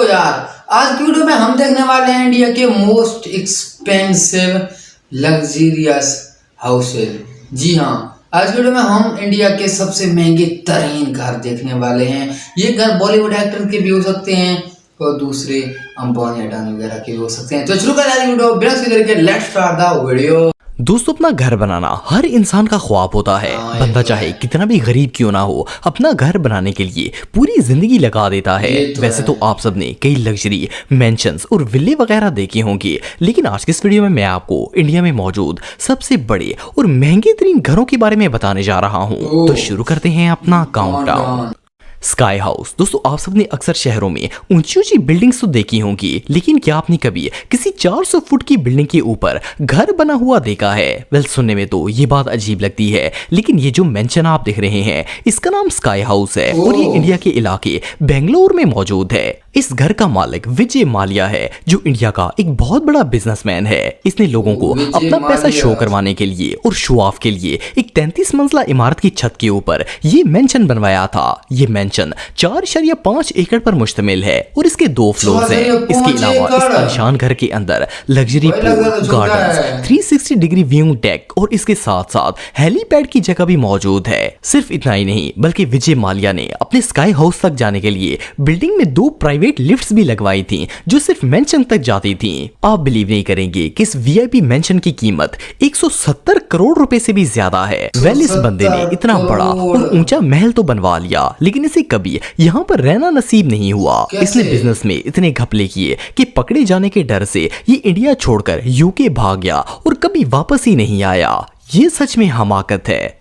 यार, आज की वीडियो में हम देखने वाले हैं इंडिया के मोस्ट एक्सपेंसिव लग्जरियस हाउसेज। जी हाँ, आज की वीडियो में हम इंडिया के सबसे महंगे तरीन घर देखने वाले हैं। ये घर बॉलीवुड एक्टर के भी हो सकते हैं और दूसरे अंबानी अडानी वगैरह के भी हो सकते हैं। तो शुरू करें वीडियो बिना किसी देर के। Let's start the video. दोस्तों, अपना घर बनाना हर इंसान का ख्वाब होता है। बंदा चाहे कितना भी गरीब क्यों ना हो, अपना घर बनाने के लिए पूरी जिंदगी लगा देता है। वैसे तो आप सबने कई लग्जरी मेंशंस और विले वगैरह देखे होंगे, लेकिन आज के इस वीडियो में मैं आपको इंडिया में मौजूद सबसे बड़े और महंगे तरीन घरों के बारे में बताने जा रहा हूँ। तो शुरू करते हैं अपना काउंटडाउन। Sky house. दोस्तों, आप सबने अक्सर शहरों में ऊंची ऊंची बिल्डिंग्स तो देखी होंगी, लेकिन क्या आपने कभी किसी 400 फुट की बिल्डिंग के ऊपर घर बना हुआ देखा है? वेल, सुनने में तो ये बात अजीब लगती है, लेकिन ये जो मेंशन आप देख रहे हैं, इसका नाम स्काई हाउस है और ये इंडिया के इलाके बेंगलोर में मौजूद है। इस घर का मालिक विजय माल्या है, जो इंडिया का एक बहुत बड़ा बिजनेसमैन है। इसने लोगों को अपना पैसा शो करवाने के लिए और शो ऑफ के लिए एक 33 मंजिला इमारत की छत के ऊपर ये मेंशन बनवाया था। ये मेंशन 4.5 एकड़ पर मुश्तमिल है और इसके 2 फ्लोर्स हैं। इसके अलावा इस आलीशान घर के अंदर luxury pool, gardens, 360 degree view deck और इसके साथ साथ हेलीपैड की जगह भी मौजूद है। सिर्फ इतना ही नहीं, बल्कि विजय माल्या ने अपने स्काई हाउस तक जाने के लिए बिल्डिंग में 2 प्राइवेट लिफ्ट्स भी लगवाई थी, जो सिर्फ मेंशन तक जाती थी। आप बिलीव नहीं करेंगे कि इस वीआईपी मेंशन की कीमत 170 करोड़ रुपए से भी ज्यादा है। वेल, इस बंदे ने इतना बड़ा और ऊंचा महल तो बनवा लिया, लेकिन इसे कभी यहाँ पर रहना नसीब नहीं हुआ। इसने बिजनेस में इतने घपले किए कि पकड़े जाने के डर से ये इंडिया छोड़कर यूके भाग गया और कभी वापस ही नहीं आया। ये सच में हमाकत है।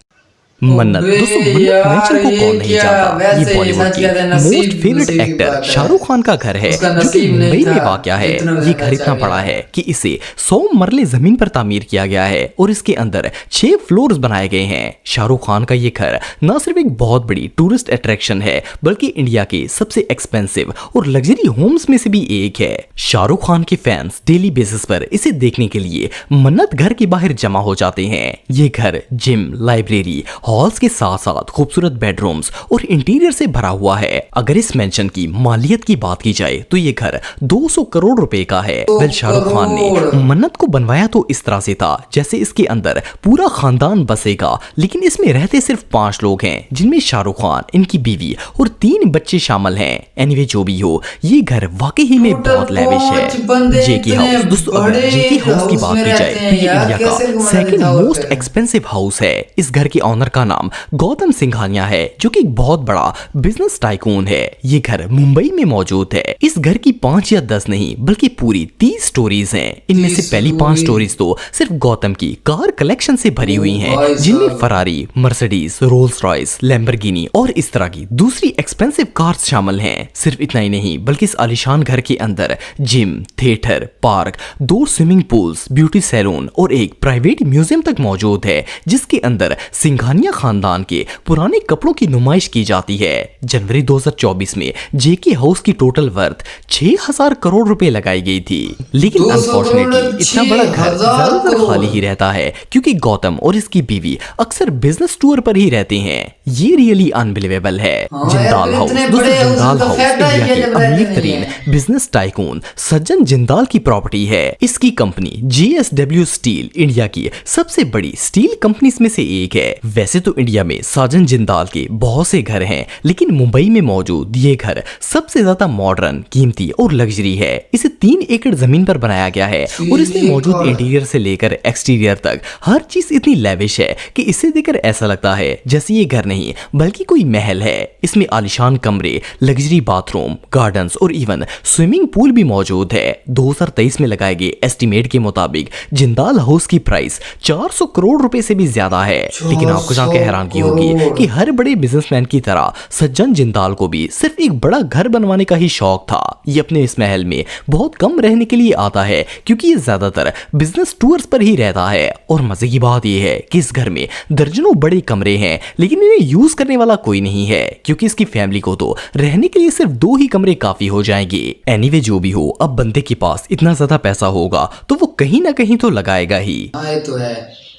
मन्नत। दोस्तों, मन्नत मेंशन को कौन नहीं जानता? ये बॉलीवुड के most favourite actor Shahrukh Khan का घर है, जो कि मुंबई में वाक़या है। ये घर इतना बड़ा है कि इसे 100 मरले जमीन पर तामीर किया गया है और इसके अंदर 6 फ्लोर्स बनाए गए हैं। शाहरुख खान का ये घर न सिर्फ एक बहुत बड़ी टूरिस्ट अट्रैक्शन है, बल्कि इंडिया के सबसे एक्सपेंसिव और लग्जरी होम्स में से भी एक है। शाहरुख खान के फैंस डेली बेसिस पर इसे देखने के लिए मन्नत घर के बाहर जमा हो जाते हैं। ये घर जिम, लाइब्रेरी, हॉल्स के साथ साथ खूबसूरत बेडरूम्स और इंटीरियर से भरा हुआ है। अगर इस मेंशन की मालियत की बात की जाए तो ये घर 200 करोड़ रुपए का है। वेल, शाहरुख खान ने मन्नत को बनवाया तो इस तरह से था जैसे इसके अंदर पूरा खानदान बसेगा, लेकिन इसमें रहते सिर्फ 5 लोग हैं, जिनमें शाहरुख खान, इनकी बीवी और 3 बच्चे शामिल हैं। एनीवे, जो भी हो, ये घर वाकई में बहुत लेविश है। जेके हाउस। दोस्तों, अगर जेके हाउस की बात की जाए तो ये इंडिया का सेकंड मोस्ट एक्सपेंसिव हाउस है। इस घर के ऑनर का नाम गौतम सिंघानिया है, जो कि एक बहुत बड़ा बिजनेस टाइकून है। ये घर मुंबई में मौजूद है। इस घर की 5 या 10 नहीं, बल्कि पूरी 30 स्टोरीज हैं। इनमें से पहली 5 स्टोरीज तो सिर्फ गौतम की कार कलेक्शन से भरी हुई हैं, जिनमें Ferrari, Mercedes, Rolls Royce, Lamborghini और इस तरह की दूसरी एक्सपेंसिव कार्स शामिल हैं। सिर्फ इतना ही नहीं, बल्कि इस आलीशान घर के अंदर gym, theatre, park, 2 swimming pools, beauty salon और एक प्राइवेट म्यूजियम तक मौजूद है, जिसके अंदर सिंघानिया खानदान के पुराने कपड़ों की नुमाइश की जाती है। जनवरी 2024 में जेके हाउस की टोटल वर्थ 6000 करोड़ रुपए लगाई गई थी, लेकिन अनफॉर्चुनेटली इतना बड़ा घर ज्यादातर खाली ही रहता है, क्योंकि गौतम और इसकी बीवी अक्सर बिजनेस टूर पर ही रहते हैं। ये रियली अनबिलीवेबल है। जिंदाल हाउस। दोस्तों, जिंदाल हाउस इंडिया के अमीर तरीन बिजनेस टाइकून सज्जन जिंदाल की प्रॉपर्टी है। इसकी कंपनी JSW स्टील इंडिया की सबसे बड़ी स्टील कंपनीज में से एक है। वैसे तो इंडिया में साजन जिंदाल के बहुत से घर हैं, लेकिन मुंबई में मौजूद ये घर सबसे ज्यादा मॉडर्न, कीमती और लग्जरी है। इसे 3 एकड़ जमीन पर बनाया गया है और इसमें मौजूद इंटीरियर से लेकर एक्सटीरियर तक हर चीज इतनी लेविश है कि इसे देखकर ऐसा लगता है जैसे ये घर नहीं बल्कि कोई महल है। इसमें आलीशान कमरे, लग्जरी बाथरूम, गार्डन्स और इवन स्विमिंग पूल भी मौजूद है। 2023 में लगाए गए एस्टिमेट के मुताबिक जिंदाल हाउस की प्राइस 400 करोड़ रुपए से भी ज्यादा है। लेकिन आपको जान के हैरानगी होगी कि हर बड़े बिजनेसमैन की तरह सज्जन जिंदाल को भी सिर्फ एक बड़ा घर बनवाने का ही शौक था। ये अपने इस महल में बहुत कम रहने के लिए आता है, क्योंकि ये ज्यादातर बिजनेस टूर्स पर ही रहता है। और मजे की बात यह है कि इस घर में दर्जनों बड़े कमरे हैं, लेकिन इन्हें यूज करने वाला कोई नहीं है, क्योंकि इसकी फैमिली को तो रहने के लिए सिर्फ 2 ही कमरे काफी हो जाएंगे। एनीवे, जो भी हो, अब बंदे के पास इतना ज्यादा पैसा होगा तो वो कहीं ना कहीं तो लगाएगा ही। हाँ, ये तो है।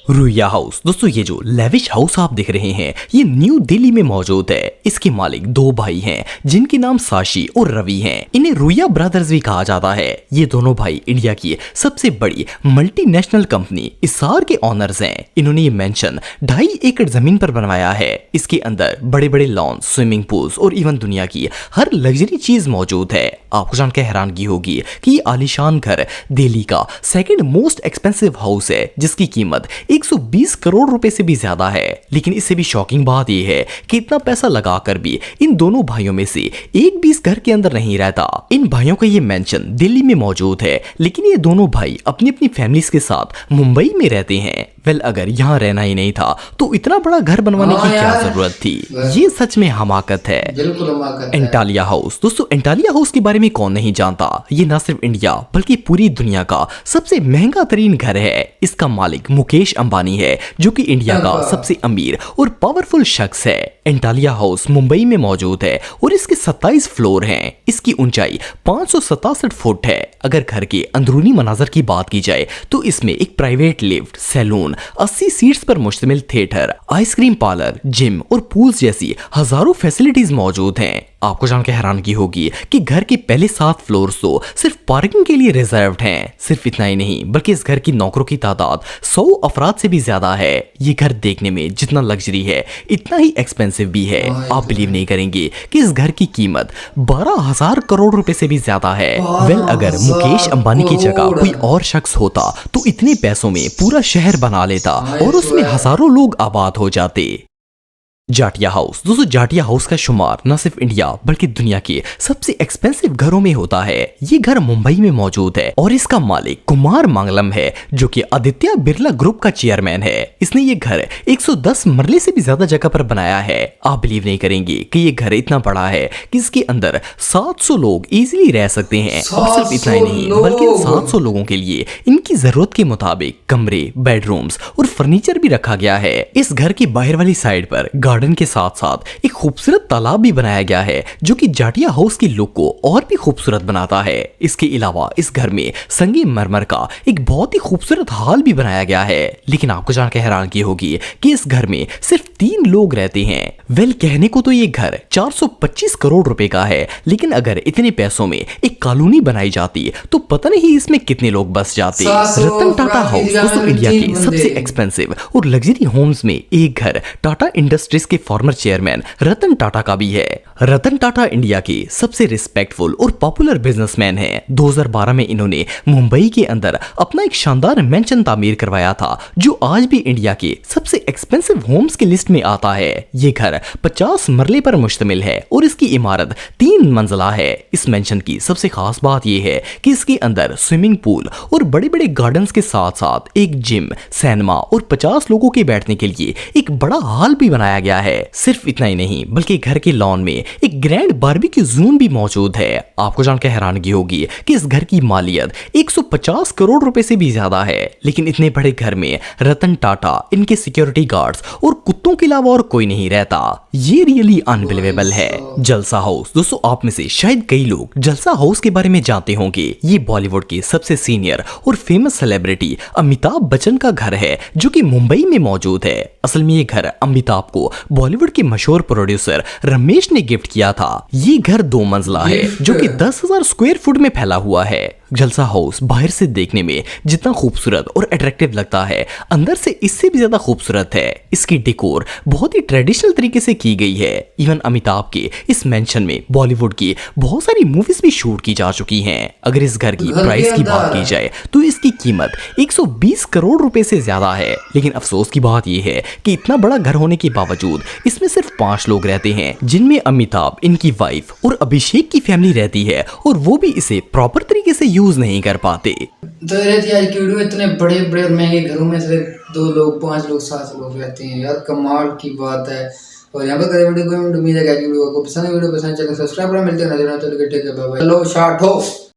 रुइया हाउस। दोस्तों ये जो लेविश हाउस आप देख रहे हैं ये न्यू दिल्ली में मौजूद है। इसके मालिक दो भाई हैं जिनके नाम साशी और रवि हैं। इन्हें रुइया ब्रदर्स भी कहा जाता है। ये दोनों भाई इंडिया की सबसे बड़ी मल्टीनेशनल कंपनी इसार के ऑनर्स हैं। इन्होंने ये मेंशन 2.5 एकड़ जमीन पर बनवाया है। इसके अंदर बड़े बड़े लॉन, स्विमिंग पूल्स और इवन दुनिया की हर लग्जरी चीज मौजूद है। आपको जानकर हैरानगी होगी कि ये आलीशान घर दिल्ली का सेकंड मोस्ट एक्सपेंसिव हाउस है जिसकी कीमत 120 करोड़ रुपए से भी ज्यादा है। लेकिन इससे भी शॉकिंग बात यह है कि इतना पैसा लगाकर भी इन दोनों भाइयों में से एक भी इस घर के अंदर नहीं रहता। इन भाइयों का ये मेंशन दिल्ली में मौजूद है लेकिन ये दोनों भाई अपनी अपनी फैमिलीज के साथ मुंबई में रहते हैं। अगर यहाँ रहना ही नहीं था तो इतना बड़ा घर बनवाने की क्या जरूरत थी। ये सच में हमाकत है। बिल्कुल हमाकत है। एंटालिया हाउस। दोस्तों एंटालिया हाउस के बारे में कौन नहीं जानता। ये ना सिर्फ इंडिया बल्कि पूरी दुनिया का सबसे महंगा तरीन घर है। इसका मालिक मुकेश अंबानी है जो कि इंडिया का सबसे अमीर और पावरफुल शख्स है। एंटालिया हाउस मुंबई में मौजूद है और इसके 27 फ्लोर हैं। इसकी ऊंचाई 567 फुट है। अगर घर के अंदरूनी मनाजर की बात की जाए तो इसमें एक प्राइवेट लिफ्ट, सैलून, 80 सीट्स पर मुश्तमिल थिएटर, आइसक्रीम पार्लर, जिम और पूल्स जैसी हजारों फैसिलिटीज मौजूद हैं। आपको जानकर हैरानगी होगी कि घर के पहले 7 फ्लोर्स तो सिर्फ पार्किंग के लिए रिजर्व्ड हैं। सिर्फ इतना ही नहीं बल्कि इस घर की नौकरों की तादाद 100 अफराद से भी ज्यादा है। ये घर देखने में जितना लग्जरी है इतना ही एक्सपेंसिव भी है। आप बिलीव नहीं करेंगे कि इस घर की कीमत 12,000 करोड़ रुपए से भी ज्यादा है। अगर मुकेश अंबानी की जगह कोई और शख्स होता तो इतने पैसों में पूरा शहर बना लेता और उसमें हजारों लोग आबाद हो जाते। जाटिया हाउस। दोस्तों जाटिया हाउस का शुमार न सिर्फ इंडिया बल्कि दुनिया के सबसे एक्सपेंसिव घरों में होता है। ये घर मुंबई में मौजूद है और इसका मालिक कुमार मंगलम है जो कि आदित्य बिरला ग्रुप का चेयरमैन है। इसने ये घर 110 मरले से भी ज्यादा जगह पर बनाया है। आप बिलीव नहीं करेंगे कि ये घर इतना बड़ा है कि इसके अंदर 700 लोग इजीली रह सकते हैं। और सिर्फ इतना ही नहीं बल्कि 700 लोगों के लिए इनकी जरूरत के मुताबिक कमरे, बेडरूम्स और फर्नीचर भी रखा गया है। इस घर की बाहर वाली साइड पर गार्डन के साथ साथ एक खूबसूरत तालाब भी बनाया गया है जो कि जाटिया हाउस की लुक को और भी खूबसूरत बनाता है। इसके अलावा इस घर में संगमरमर का एक बहुत ही खूबसूरत हॉल भी बनाया गया है। लेकिन आपको जानकर हैरानगी होगी कि इस घर में सिर्फ 3 लोग रहते हैं। कहने को तो ये घर 425 करोड़ रुपए का है लेकिन अगर इतने पैसों में एक कॉलोनी बनाई जाती तो पता नहीं इसमें कितने लोग बस जाते। रतन टाटा हाउस दोस्तों इंडिया के सबसे एक्सपेंसिव और लग्जरी होम्स में एक घर टाटा इंडस्ट्रीज के फॉर्मर चेयरमैन रतन टाटा का भी है। रतन टाटा इंडिया के सबसे रिस्पेक्टफुल और पॉपुलर बिजनेसमैन हैं। 2012 में इन्होंने मुंबई के अंदर अपना एक शानदार मेंशन तामीर करवाया था जो आज भी इंडिया के सबसे एक्सपेंसिव होम्स की लिस्ट में आता है। ये घर 50 मरले पर मुश्तमिल है और इसकी इमारत 3 मंजिला है। इस मेंशन की सबसे खास बात यह है कि इसके अंदर स्विमिंग पूल और बड़े बड़े गार्डन्स के साथ साथ एक जिम, सिनेमा और 50 लोगों के बैठने के लिए एक बड़ा हॉल भी बनाया गया है। सिर्फ इतना ही नहीं बल्कि घर के लॉन में एक ग्रैंड बारबेक्यू जोन भी मौजूद है। आपको जानकर हैरानगी होगी कि इस घर की मालियत 150 करोड़ रुपए से भी ज्यादा है। लेकिन इतने बड़े घर में रतन टाटा, इनके सिक्योरिटी गार्ड्स और कुत्तों के अलावा और कोई नहीं रहता। ये रियली अनबिलीवेबल है। जलसा हाउस दोस्तों आप में से शायद कई लोग जलसा हाउस के बारे में जानते होंगे। ये बॉलीवुड के सबसे सीनियर और फेमस सेलिब्रिटी अमिताभ बच्चन का घर है जो कि मुंबई में मौजूद है। असल में ये घर अमिताभ को बॉलीवुड के मशहूर प्रोड्यूसर रमेश ने गिफ्ट किया था। ये घर 2 मंजिला है जो कि 10,000 स्क्वायर फुट में फैला हुआ है। जलसा हाउस बाहर से देखने में जितना खूबसूरत और अट्रैक्टिव लगता है अंदर से इससे भी ज्यादा खूबसूरत है। इसकी डेकोर बहुत ही ट्रेडिशनल तरीके से की गई है। इवन अमिताभ के इस मेंशन में बॉलीवुड की बहुत सारी मूवीज भी शूट की जा चुकी हैं। अगर इस घर की प्राइस की बात की जाए तो इसकी कीमत 120 करोड़ रुपए से ज्यादा है। लेकिन अफसोस की बात यह है कि इतना बड़ा घर होने के बावजूद इसमें सिर्फ 5 लोग रहते हैं जिनमें अमिताभ, इनकी वाइफ और अभिषेक की फैमिली रहती है और वो भी इसे प्रॉपर तरीके से यूज नहीं कर पाते। तो ये थी आज की वीडियो। इतने बड़े बड़े और महंगे घरों में सिर्फ 2 लोग, 5 लोग, 7 लोग रहते हैं यार, कमाल की बात है। और यहाँ पर वीडियो को उम्मीद है कि वीडियो को पसंद है। वीडियो पसंद चैनल सब्सक्राइब करें। मिलते हैं नजर आते हैं। चलो शाट हो।